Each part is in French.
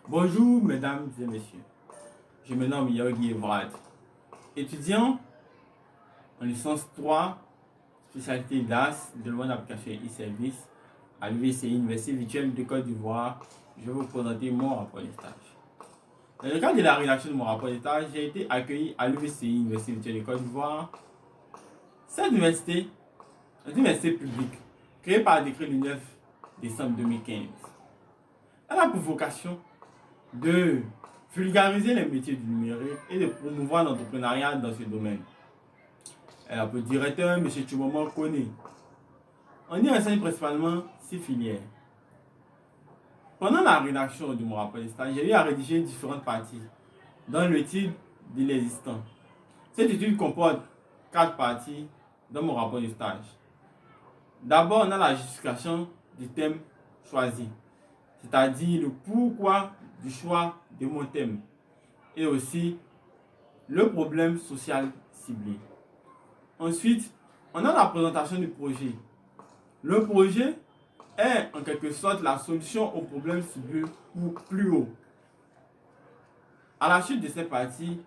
Bonjour mesdames et messieurs, je me nomme Yogi Evrard, étudiant en licence 3, spécialité DAS, développement d'application e-service à l'UVCI, Université virtuelle de Côte d'Ivoire. Je vais vous présenter mon rapport de stage. Dans le cadre de la rédaction de mon rapport de stage, j'ai été accueilli à l'UVCI, Université virtuelle de Côte d'Ivoire. Cette université est une université publique créée par le décret du 9 décembre 2015. Elle a pour vocation de vulgariser les métiers du numérique et de promouvoir l'entrepreneuriat dans ce domaine. Elle a pour directeur M. Tchoumomo Kone. On y enseigne principalement 6 filières. Pendant la rédaction de mon rapport de stage, j'ai eu à rédiger différentes parties dans l'étude de l'existant. Cette étude comporte 4 parties dans mon rapport de stage. D'abord, on a la justification du thème choisi, c'est-à-dire le pourquoi du choix de mon thème et aussi le problème social ciblé. Ensuite, on a la présentation du projet. Le projet est en quelque sorte la solution au problème ciblé ou plus haut. À la suite de cette partie,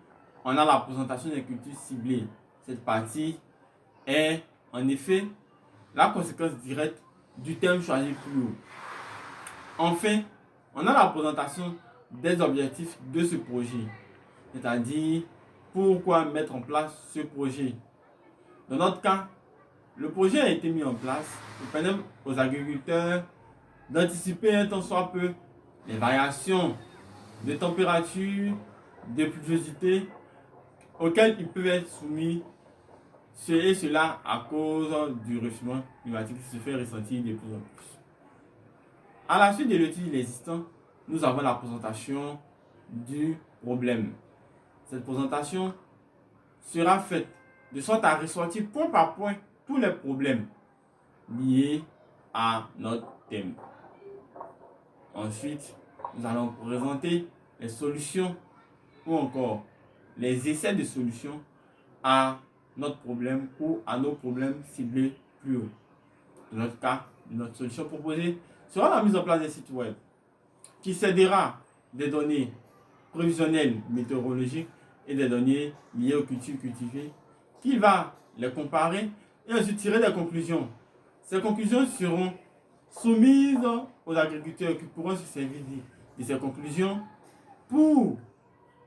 on a la présentation des cultures ciblées. Cette partie est en effet la conséquence directe du thème choisi plus haut. Enfin, on a la présentation des objectifs de ce projet, c'est-à-dire pourquoi mettre en place ce projet. Dans notre cas, le projet a été mis en place pour permettre aux agriculteurs d'anticiper un tant soit peu les variations de température, de pluviosité auxquelles ils peuvent être soumis, et cela à cause du réchauffement climatique qui se fait ressentir de plus en plus. À la suite de l'étude existant, nous avons la présentation du problème. Cette présentation sera faite de sorte à ressortir point par point tous les problèmes liés à notre thème. Ensuite, nous allons présenter les solutions ou encore les essais de solutions à notre problème ou à nos problèmes ciblés plus haut. Dans notre cas, notre solution proposée sera la mise en place d'un site web qui cédera des données prévisionnelles météorologiques et des données liées aux cultures cultivées, qui va les comparer et ensuite tirer des conclusions. Ces conclusions seront soumises aux agriculteurs qui pourront se servir de ces conclusions pour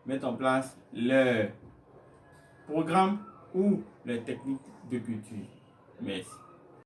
mettre en place leur programme ou les techniques de culture. Merci.